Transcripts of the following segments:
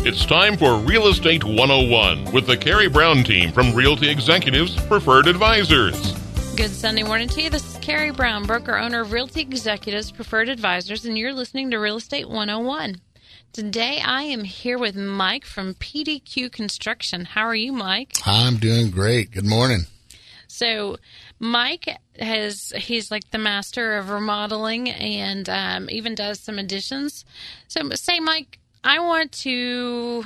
It's time for Real Estate 101 with the Karey Brown team from Realty Executives Preferred Advisors. Good Sunday morning to you. This is Karey Brown, broker owner of Realty Executives Preferred Advisors, and you're listening to Real Estate 101. Today I am here with Mike from PDQ Construction. How are you, Mike? I'm doing great. Good morning. So Mike he's like the master of remodeling and even does some additions. So say, Mike, I want to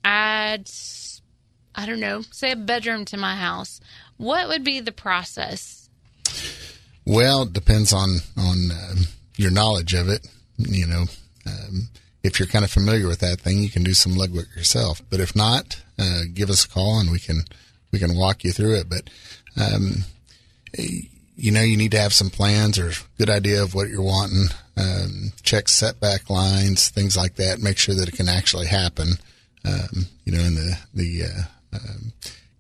add, say a bedroom to my house. What would be the process? Well, it depends on your knowledge of it. If you're kind of familiar with that thing, you can do some legwork yourself. But if not, give us a call and we can walk you through it. But you need to have some plans or good idea of what you're wanting. Check setback lines, things like that. Make sure that it can actually happen. In the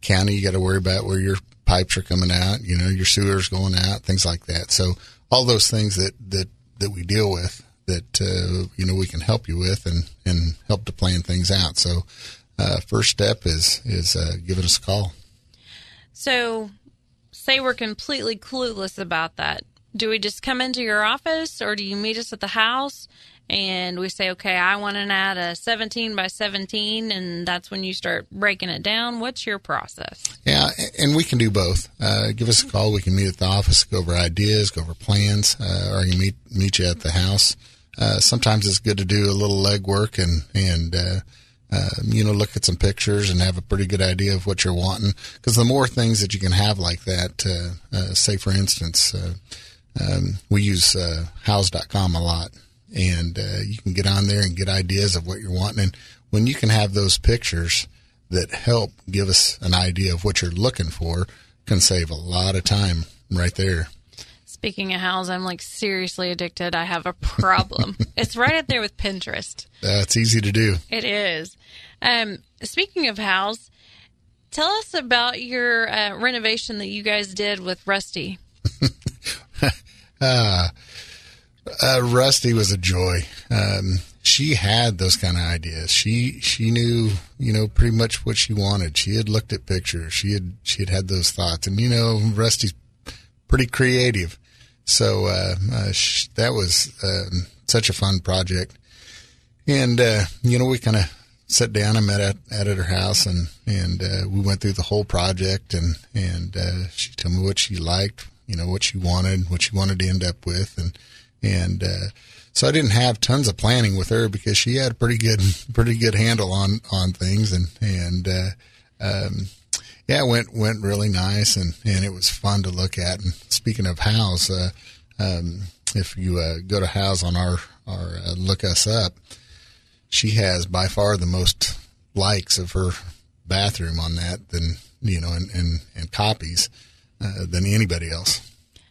county, you got to worry about where your pipes are coming out, your sewers going out, things like that. So all those things that we deal with that, we can help you with and help to plan things out. So, first step is giving us a call. So say we're completely clueless about that. Do we just come into your office or do you meet us at the house and we say, okay, I want to add a 17 by 17, and that's when you start breaking it down? What's your process? Yeah, and we can do both. Give us a call. We can meet at the office, go over ideas, go over plans, or I can meet you at the house. Sometimes it's good to do a little legwork and look at some pictures and have a pretty good idea of what you're wanting. Because the more things that you can have like that, say for instance, we use house.com a lot. And you can get on there and get ideas of what you're wanting. And when you can have those pictures that help give us an idea of what you're looking for, can save a lot of time right there. Speaking of house, I'm seriously addicted. I have a problem. It's right up there with Pinterest. It's easy to do. It is. Speaking of house, tell us about your renovation that you guys did with Rusty. Rusty was a joy. She had those kind of ideas. She knew, pretty much what she wanted. She had looked at pictures. She had those thoughts. And, Rusty's pretty creative. So, that was, such a fun project. And, we kind of sat down and met at her house and we went through the whole project and she told me what she liked, what she wanted to end up with. And so I didn't have tons of planning with her because she had a pretty good handle on things. It went really nice and it was fun to look at. And speaking of house, if you go to house on our look us up, she has by far the most likes of her bathroom on that than, and copies, than anybody else.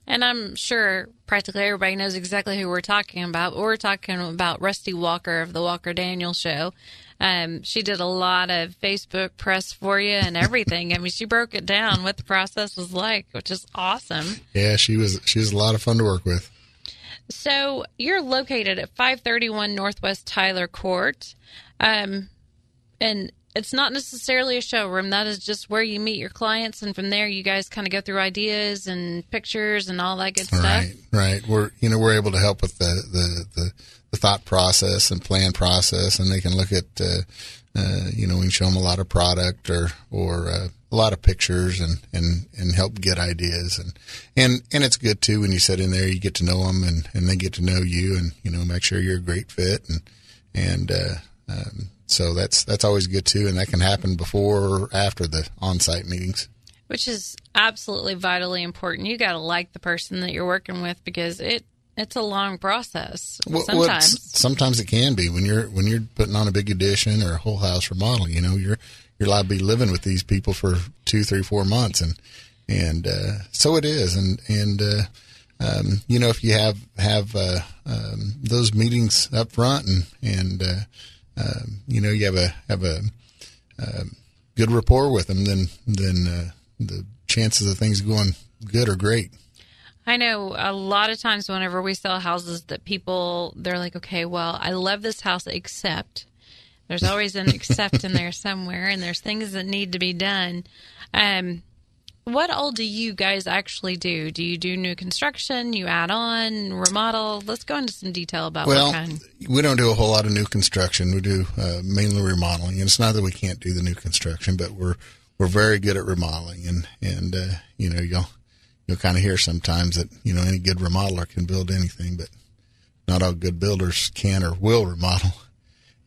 And I'm sure practically everybody knows exactly who we're talking about. We're talking about Rusty Walker of the Walker Daniel Show. She did a lot of Facebook press for you and everything. I mean, she broke it down what the process was like, which is awesome. Yeah, she was a lot of fun to work with. So you're located at 531 Northwest Tyler Court, and it's not necessarily a showroom. That is just where you meet your clients, and from there you guys kind of go through ideas and pictures and all that good stuff. Right. We're able to help with the thought process and plan process, and they can look at we can show them a lot of product or a lot of pictures and help get ideas and it's good too when you sit in there, you get to know them and they get to know you and make sure you're a great fit and so that's always good too, and that can happen before or after the on-site meetings. Which is absolutely vitally important. You got to like the person that you're working with because it's a long process. Sometimes it can be when you're putting on a big addition or a whole house remodel. You're allowed to be living with these people for 2, 3, 4 months, and so it is. And if you have those meetings up front and you have a good rapport with them, then the chances of things going good are great. I know a lot of times whenever we sell houses that they're like, okay, well, I love this house except There's always an except in there somewhere, and there's things that need to be done. What all do you guys actually do? Do you do new construction? You add on, remodel? Let's go into some detail about what kind. We don't do a whole lot of new construction. We do mainly remodeling. And it's not that we can't do the new construction, but we're very good at remodeling. And you'll kind of hear sometimes that, any good remodeler can build anything, but not all good builders can or will remodel.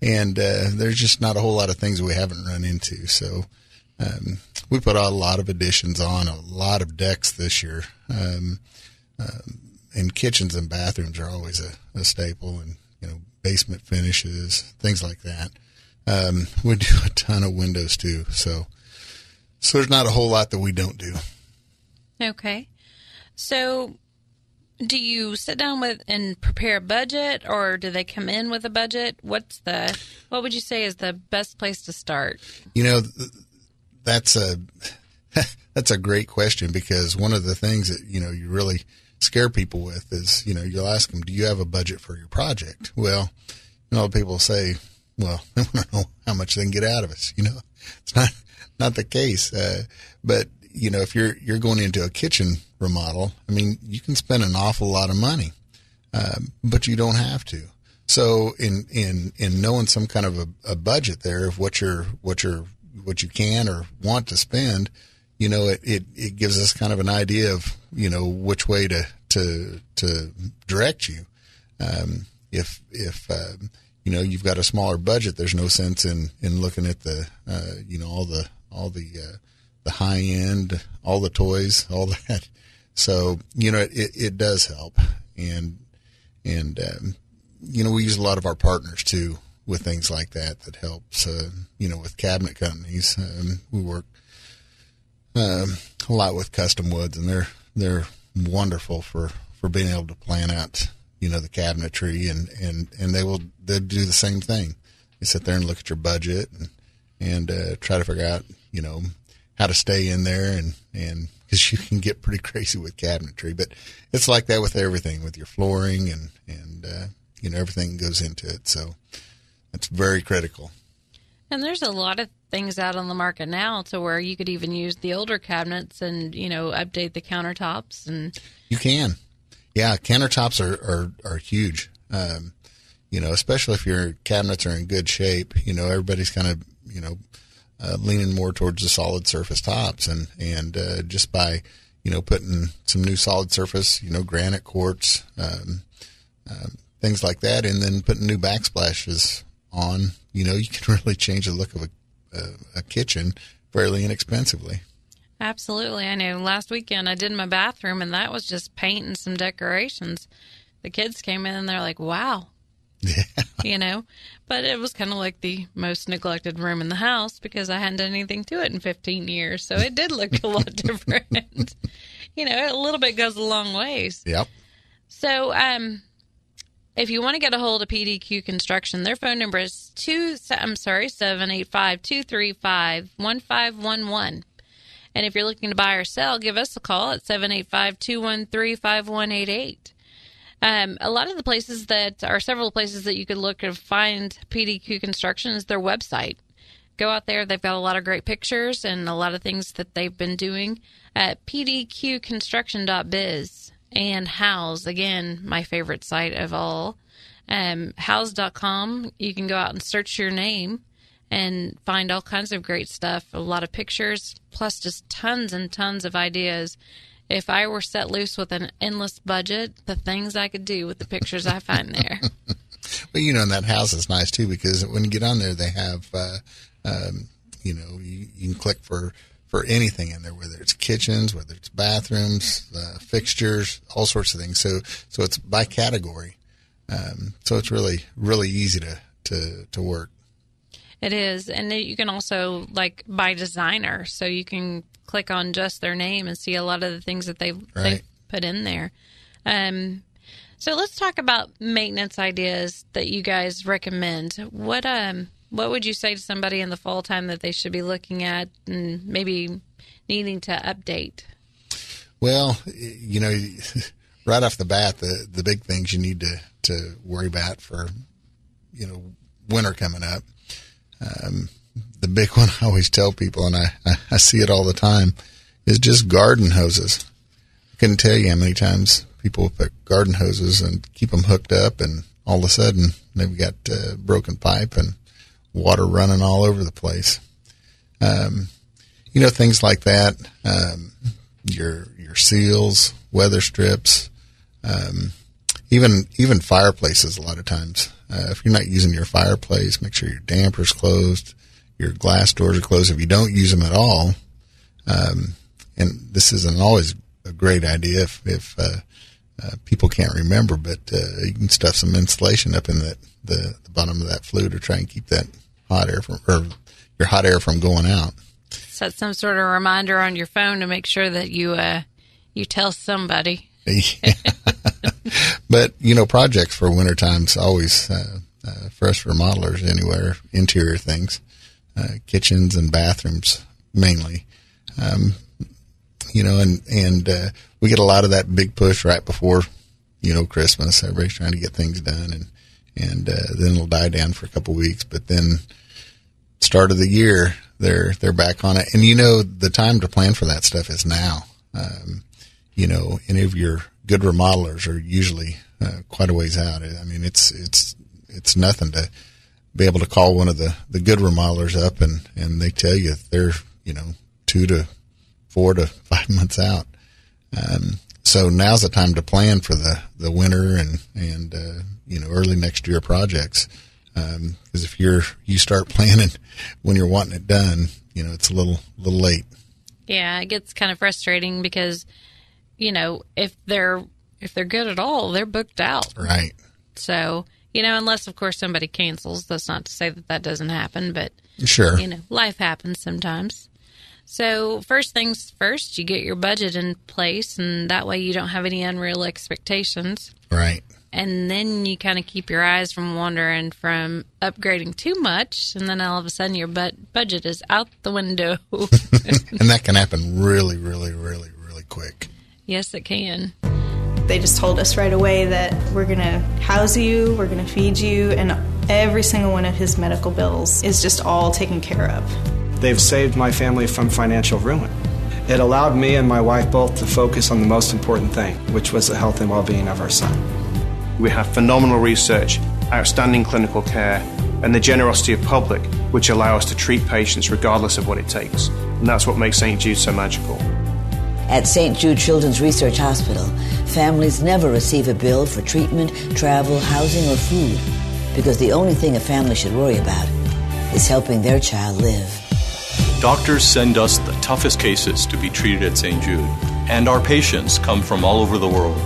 And there's just not a whole lot of things we haven't run into. So we put a lot of additions on, a lot of decks this year. And kitchens and bathrooms are always a staple, and, basement finishes, things like that. We do a ton of windows too. So there's not a whole lot that we don't do. Okay. So do you sit down with and prepare a budget, or do they come in with a budget? What would you say is the best place to start? That's a great question, because one of the things that, you really scare people with is, you'll ask them, do you have a budget for your project? Well, people say, well, I want to know how much they can get out of us. It's not the case. But, if you're going into a kitchen remodel, you can spend an awful lot of money, but you don't have to. So in knowing some kind of a budget there of what you can or want to spend, it gives us kind of an idea of, which way to direct you. If you've got a smaller budget, there's no sense in looking at the, all the high end, all the toys, all that. So, it does help. And we use a lot of our partners too with things like that helps, with cabinet companies. We work a lot with Custom Woods, and they're wonderful for being able to plan out, the cabinetry, and they'll do the same thing. They sit there and look at your budget and try to figure out, how to stay in there, and because you can get pretty crazy with cabinetry, but it's like that with everything, with your flooring and everything goes into it. So it's very critical. And there's a lot of things out on the market now to where you could even use the older cabinets and, update the countertops. And you can. Yeah, countertops are huge. Especially if your cabinets are in good shape. Everybody's kind of, leaning more towards the solid surface tops, and just by, putting some new solid surface, granite, quartz, things like that, and then putting new backsplashes on, you can really change the look of a kitchen fairly inexpensively. Absolutely. I know last weekend I did my bathroom, and that was just paint and some decorations. The kids came in and they're like, wow. Yeah. But it was kind of like the most neglected room in the house because I hadn't done anything to it in 15 years. So it did look a lot different. A little bit goes a long ways. Yep. So, if you want to get a hold of PDQ Construction, their phone number is 785-235-1511. And if you're looking to buy or sell, give us a call at 785-213-5188. A lot of the places several places that you could look to find PDQ Construction is their website. Go out there. They've got a lot of great pictures and a lot of things that they've been doing at pdqconstruction.biz. And House, again, my favorite site of all. House.com, you can go out and search your name and find all kinds of great stuff, a lot of pictures, plus just tons and tons of ideas. If I were set loose with an endless budget, the things I could do with the pictures I find there. Well, and that house is nice, too, because when you get on there, they have, you can click for anything in there, whether it's kitchens, whether it's bathrooms, fixtures, all sorts of things. So it's by category. So it's really, really easy to work. It is. And you can also, by designer. So you can click on just their name and see a lot of the things that they've put in there. So let's talk about maintenance ideas that you guys recommend. What would you say to somebody in the fall time that they should be looking at and maybe needing to update? Well, right off the bat, the big things you need to worry about for, winter coming up. The big one I always tell people, and I see it all the time, is just garden hoses. I couldn't tell you how many times people put garden hoses and keep them hooked up, and all of a sudden they've got broken pipe and water running all over the place. Things like that. Your seals, weather strips, even fireplaces. A lot of times, if you're not using your fireplace, make sure your damper's closed, your glass doors are closed. If you don't use them at all, and this isn't always a great idea if people can't remember, but you can stuff some insulation up in the bottom of that flue to try and keep that hot air your hot air from going out. Set some sort of reminder on your phone to make sure that you tell somebody. Yeah. But, projects for winter time's always, for us remodelers anywhere, interior things, kitchens and bathrooms mainly. And we get a lot of that big push right before, Christmas. Everybody's trying to get things done, and then it'll die down for a couple weeks. But then start of the year, they're back on it. And, the time to plan for that stuff is now. Any of your good remodelers are usually quite a ways out. I mean, it's nothing to be able to call one of the good remodelers up and they tell you they're, 2 to 4 to 5 months out. So now's the time to plan for the winter and early next year projects. Because if you start planning when you're wanting it done, it's a little late. Yeah, it gets kind of frustrating because, if they're good at all, they're booked out. Right. So, unless of course somebody cancels, that's not to say that doesn't happen, but sure, life happens sometimes. So first things first, you get your budget in place, and that way you don't have any unreal expectations. Right. And then you kind of keep your eyes from wandering from upgrading too much, and then all of a sudden your budget is out the window. And that can happen really, really, really, really quick. Yes, it can. They just told us right away that we're going to house you, we're going to feed you, and every single one of his medical bills is just all taken care of. They've saved my family from financial ruin. It allowed me and my wife both to focus on the most important thing, which was the health and well-being of our son. We have phenomenal research, outstanding clinical care, and the generosity of public, which allow us to treat patients regardless of what it takes. And that's what makes St. Jude so magical. At St. Jude Children's Research Hospital, families never receive a bill for treatment, travel, housing, or food, because the only thing a family should worry about is helping their child live. Doctors send us the toughest cases to be treated at St. Jude, and our patients come from all over the world.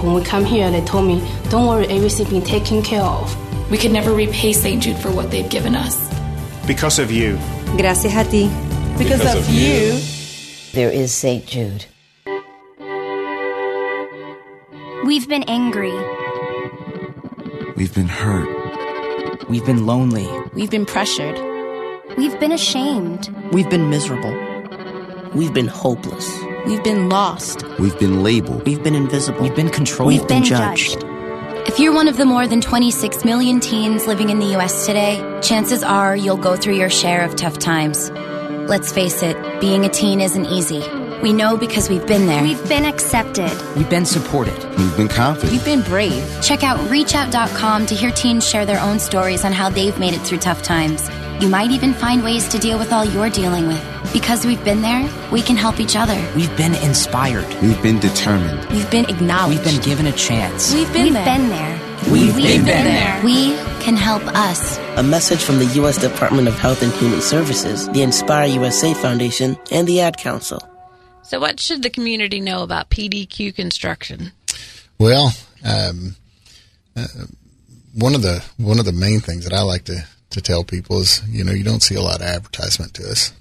When we come here, they told me, don't worry, everything's been taken care of. We could never repay St. Jude for what they've given us. Because of you. Gracias a ti. Because of you. There is St. Jude. We've been angry. We've been hurt. We've been lonely. We've been pressured. We've been ashamed. We've been miserable. We've been hopeless. We've been lost. We've been labeled. We've been invisible. We've been controlled. We've been judged. If you're one of the more than 26 million teens living in the U.S. today, chances are you'll go through your share of tough times. Let's face it, being a teen isn't easy. We know because we've been there. We've been accepted. We've been supported. We've been confident. We've been brave. Check out reachout.com to hear teens share their own stories on how they've made it through tough times. You might even find ways to deal with all you're dealing with. Because we've been there, we can help each other. We've been inspired. We've been determined. We've been acknowledged. We've been given a chance. We've been there. We've been there. We can help us. A message from the U.S. Department of Health and Human Services, the Inspire USA Foundation, and the Ad Council. So what should the community know about PDQ Construction? Well, one of the main things that I like to tell people is, you don't see a lot of advertisement to us.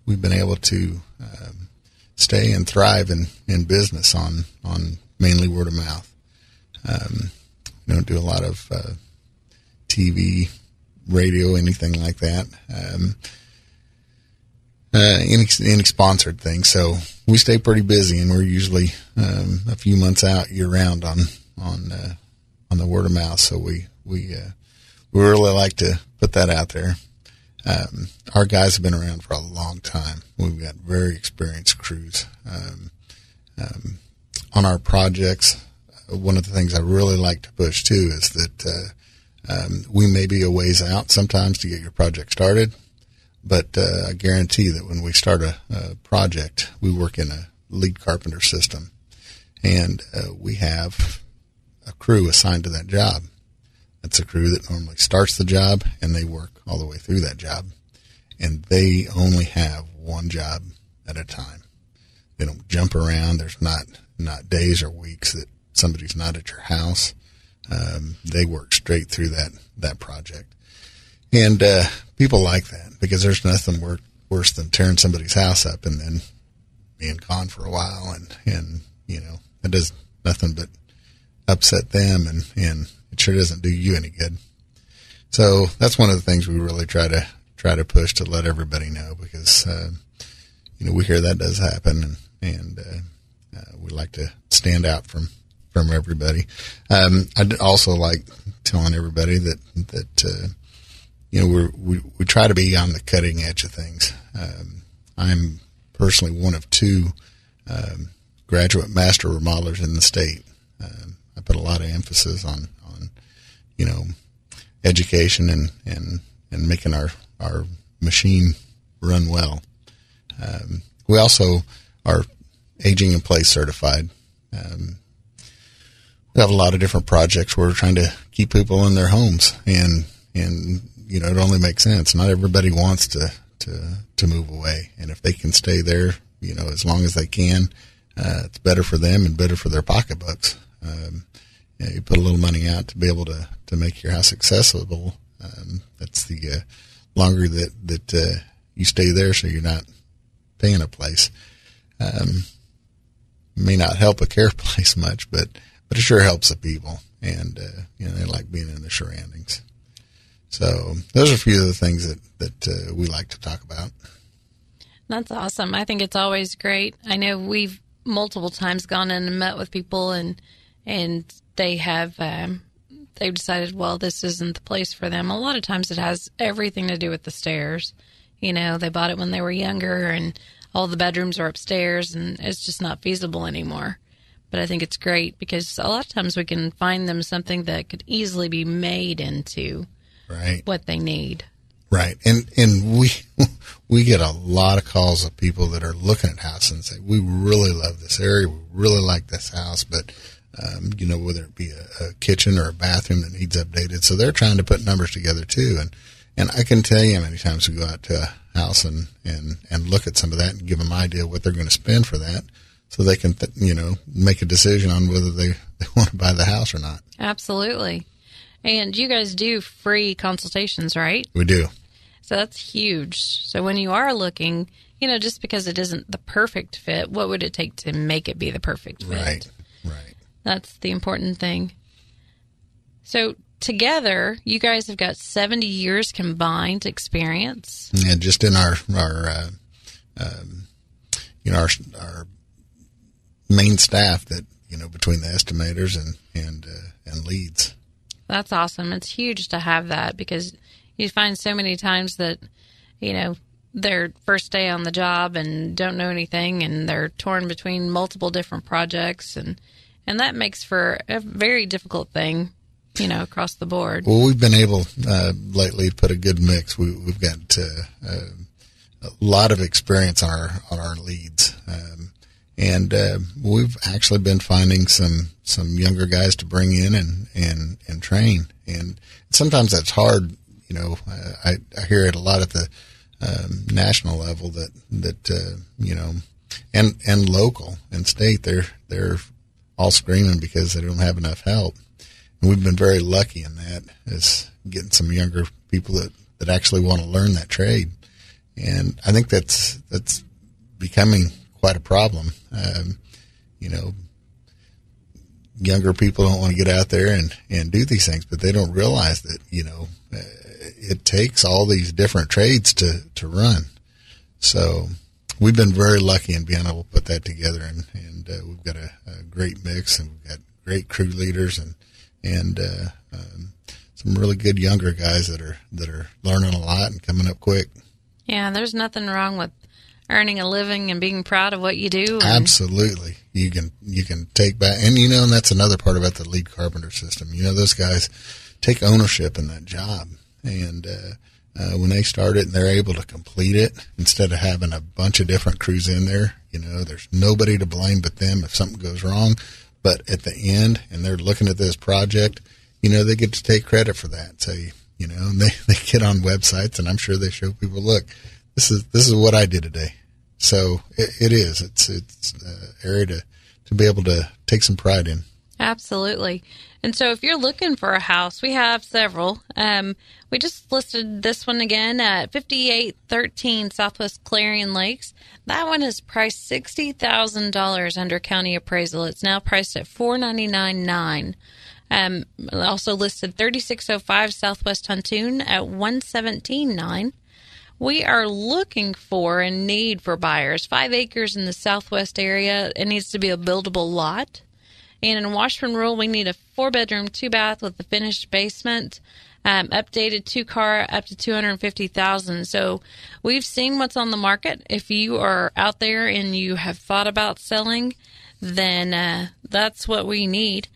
We've been able to stay and thrive in business on mainly word of mouth. We don't do a lot of TV, radio, anything like that. Any sponsored things. So we stay pretty busy, and we're usually a few months out year round on the word of mouth. So we we really like to put that out there. Our guys have been around for a long time. We've got very experienced crews. On our projects, one of the things I really like to push too is that we may be a ways out sometimes to get your project started, but I guarantee that when we start a project, we work in a lead carpenter system, and we have a crew assigned to that job. That's a crew that normally starts the job, and they work all the way through that job, and they only have one job at a time. They don't jump around. There's not days or weeks that somebody's not at your house. They work straight through that project. And people like that because there's nothing worse than tearing somebody's house up and then being gone for a while. And you know, it does nothing but upset them, and it sure doesn't do you any good. So that's one of the things we really try to push to let everybody know, because you know, we hear that does happen, and we like to stand out from everybody. I'd also like telling everybody that you know, we try to be on the cutting edge of things. I'm personally one of two graduate master remodelers in the state. I put a lot of emphasis on you know, education and making our machine run well. We also are aging in place certified. We have a lot of different projects where we're trying to keep people in their homes, and you know, it only makes sense. Not everybody wants to move away, and if they can stay there, you know, as long as they can, it's better for them and better for their pocketbooks. You know, you put a little money out to be able to make your house accessible. That's the longer that you stay there, so you're not paying a place. May not help a care place much, but it sure helps the people, and you know, they like being in the surroundings. So those are a few of the things that we like to talk about. That's awesome. I think it's always great. I know we've multiple times gone in and met with people, and they have they've decided, well, this isn't the place for them. A lot of times it has everything to do with the stairs. You know, they bought it when they were younger, and all the bedrooms are upstairs, and it's just not feasible anymore. But I think it's great because a lot of times we can find them something that could easily be made into what they need. Right. And we get a lot of calls of people that are looking at houses and say, we really love this area. We really like this house, but you know, whether it be a kitchen or a bathroom that needs updated. So they're trying to put numbers together too. And I can tell you how many times we go out to a house and look at some of that and give them an idea what they're going to spend for that, so they can, you know, make a decision on whether they want to buy the house or not. Absolutely. And you guys do free consultations, right? We do. So that's huge. So when you are looking, you know, just because it isn't the perfect fit, what would it take to make it be the perfect fit? Right. That's the important thing. So together, you guys have got 70 years combined experience. Yeah, just in our you know, our main staff, that, you know, between the estimators and leads. That's awesome. It's huge to have that, because you find so many times that, you know, their first day on the job and don't know anything, and they're torn between multiple different projects, and that makes for a very difficult thing, you know, across the board. Well, we've been able lately to put a good mix. We've got a lot of experience on our leads, and we've actually been finding some younger guys to bring in and train. And sometimes that's hard. You know, I hear it a lot at the national level that you know, and local and state, they're all screaming because they don't have enough help. And we've been very lucky in that, is getting some younger people that actually want to learn that trade. And I think that's becoming quite a problem. You know, younger people don't want to get out there and do these things, but they don't realize that, you know, it takes all these different trades to run. So we've been very lucky in being able to put that together, and we've got a great mix, and we've got great crew leaders, and so really good younger guys that are learning a lot and coming up quick. Yeah, there's nothing wrong with earning a living and being proud of what you do. Absolutely. You can take back, and and that's another part about the lead carpenter system. Those guys take ownership in that job, and when they start it and they're able to complete it, instead of having a bunch of different crews in there, there's nobody to blame but them if something goes wrong. But at the end, and they're looking at this project, they get to take credit for that. So, and they get on websites, and I'm sure they show people, look, this is what I did today. So it's an area to be able to take some pride in. Absolutely. And so if you're looking for a house, we have several. We just listed this one again at 5813 Southwest Clarion Lakes. That one is priced $60,000 under county appraisal. It's now priced at $499,900. Also listed 3605 Southwest Huntoon at $117,900. We are looking for and need for buyers 5 acres in the southwest area. It needs to be a buildable lot. And in Washburn Rural, we need a 4-bedroom, 2-bath with a finished basement, updated 2-car up to $250,000. So we've seen what's on the market. If you are out there and you have thought about selling, then that's what we need.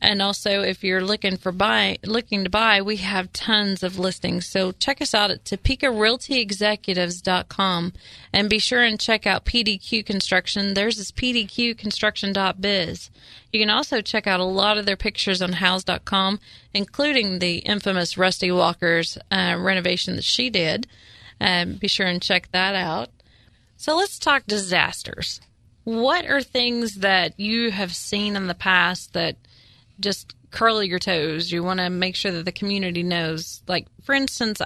And also, if you're looking to buy, we have tons of listings. So check us out at TopekaRealtyExecutives.com, and be sure and check out PDQ Construction. Theirs is pdqconstruction.biz. You can also check out a lot of their pictures on house.com, including the infamous Rusty Walker's renovation that she did. Be sure and check that out. So let's talk disasters. What are things that you have seen in the past that just curl your toes? You want to make sure that the community knows. Like, for instance,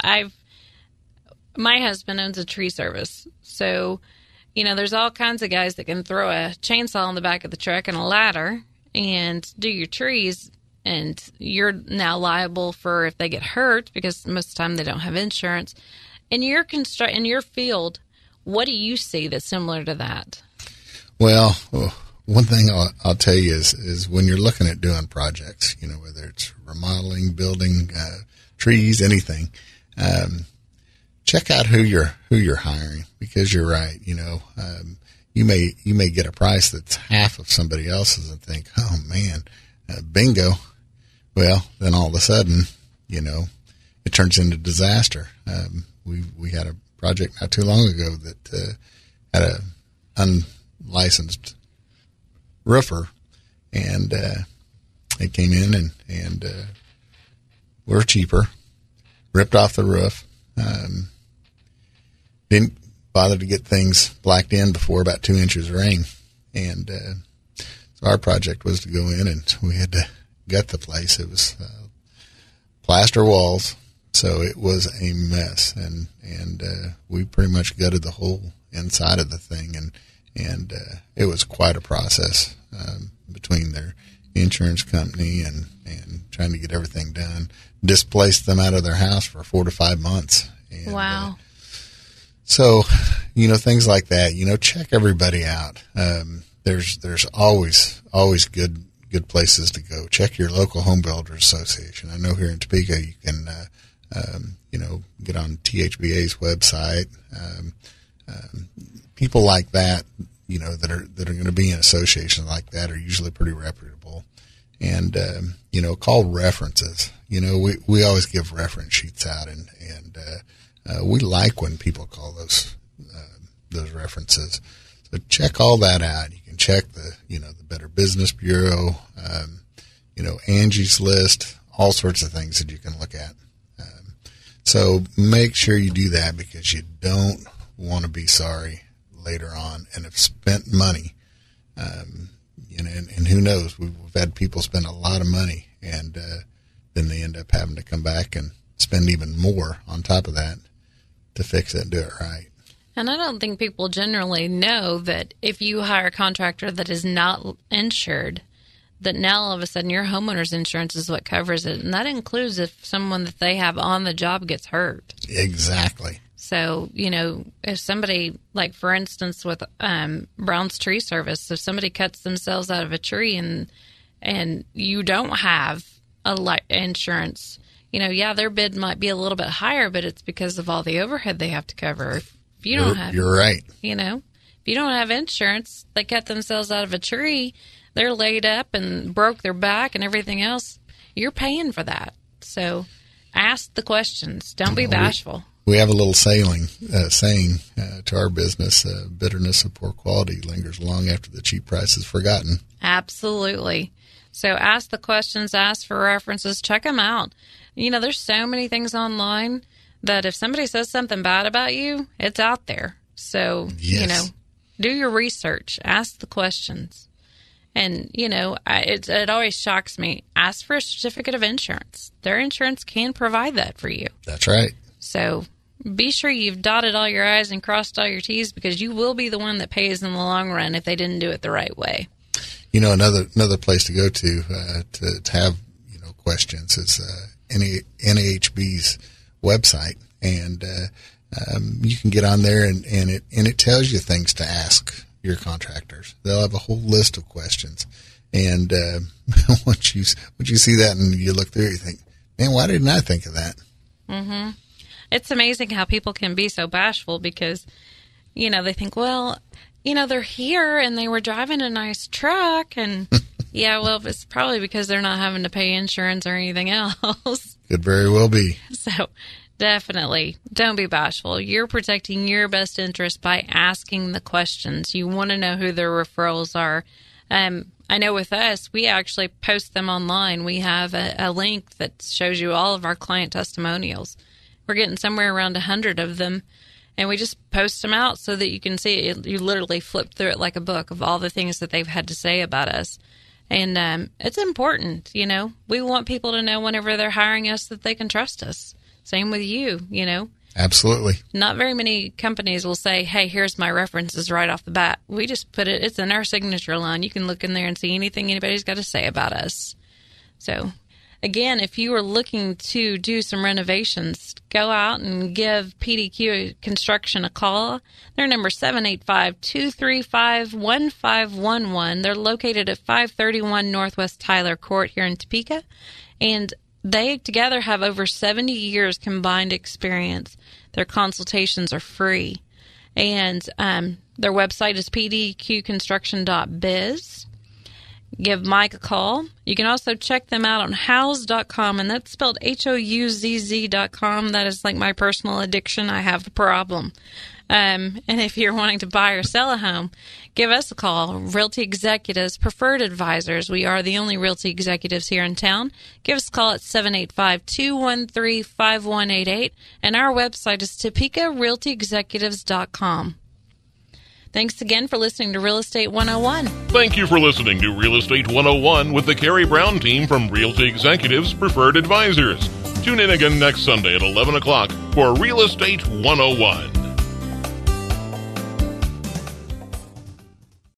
my husband owns a tree service. So, there's all kinds of guys that can throw a chainsaw in the back of the truck and a ladder and do your trees. And you're now liable for if they get hurt, because most of the time they don't have insurance. In your field, what do you see that's similar to that? Well, one thing I'll tell you is when you're looking at doing projects, whether it's remodeling, building, trees, anything, check out who you're hiring, because you're right. You may get a price that's half of somebody else's and think, oh man, bingo. Well, then all of a sudden, it turns into disaster. We had a project not too long ago that had a unlicensed roofer, and they came in and were cheaper, ripped off the roof, didn't bother to get things blacked in before about 2 inches of rain, and so our project was to go in and we had to gut the place. It was plaster walls, so it was a mess, and we pretty much gutted the whole inside of the thing, and it was quite a process between their insurance company and trying to get everything done. Displaced them out of their house for 4 to 5 months. And, wow. So, things like that. Check everybody out. There's always good places to go. Check your local home builders association. I know here in Topeka you can get on THBA's website. People like that, that are going to be in associations like that are usually pretty reputable. And, call references. We always give reference sheets out, and we like when people call those references. So check all that out. You can check the Better Business Bureau, Angie's List, all sorts of things that you can look at. So make sure you do that, because you don't want to be sorry later on and have spent money. And who knows, we've had people spend a lot of money, and then they end up having to come back and spend even more on top of that to fix it and do it right. And I don't think people generally know that if you hire a contractor that is not insured, that now all of a sudden your homeowner's insurance is what covers it. And that includes if someone that they have on the job gets hurt. Exactly. So, if somebody, like for instance with Brown's Tree Service, if somebody cuts themselves out of a tree and you don't have insurance, yeah, their bid might be a little bit higher, but it's because of all the overhead they have to cover. If you don't have, you're right. If you don't have insurance, they cut themselves out of a tree, they're laid up and broke their back and everything else. You're paying for that. So ask the questions. Don't be bashful. We have a little saying to our business, bitterness of poor quality lingers long after the cheap price is forgotten. Absolutely. So ask the questions, ask for references, check them out. There's so many things online that if somebody says something bad about you, it's out there. So, do your research, ask the questions. And, it always shocks me. Ask for a certificate of insurance. Their insurance can provide that for you. That's right. So be sure you've dotted all your I's and crossed all your T's, because you will be the one that pays in the long run if they didn't do it the right way. Another place to go to have questions is NAHB's website, and you can get on there and it tells you things to ask your contractors. They'll have a whole list of questions, and once you see that and you look through it, you think, man, why didn't I think of that? Mm-hmm. It's amazing how people can be so bashful because, they think, well, they're here and they were driving a nice truck, and yeah, well, it's probably because they're not having to pay insurance or anything else. Could very well be. So definitely don't be bashful. You're protecting your best interest by asking the questions. You want to know who their referrals are. I know with us, we actually post them online. We have a link that shows you all of our client testimonials. We're getting somewhere around 100 of them, and we just post them out so that you can see it. You literally flip through it like a book of all the things that they've had to say about us. And it's important, We want people to know whenever they're hiring us that they can trust us. Same with you, Absolutely. Not very many companies will say, hey, here's my references right off the bat. We just put it's in our signature line. You can look in there and see anything anybody's got to say about us. So, again, if you are looking to do some renovations, go out and give PDQ Construction a call. Their number is 785-235-1511. They're located at 531 Northwest Tyler Court here in Topeka, and they together have over 70 years combined experience. Their consultations are free, and their website is pdqconstruction.biz. Give Mike a call. You can also check them out on houzz.com, and that's spelled HOUZZ.com. That is like my personal addiction. I have a problem. And if you're wanting to buy or sell a home, give us a call. Realty Executives, Preferred Advisors. We are the only realty executives here in town. Give us a call at 785-213-5188, and our website is TopekaRealtyExecutives.com. Thanks again for listening to Real Estate 101. Thank you for listening to Real Estate 101 with the Karey Brown team from Realty Executives Preferred Advisors. Tune in again next Sunday at 11 o'clock for Real Estate 101.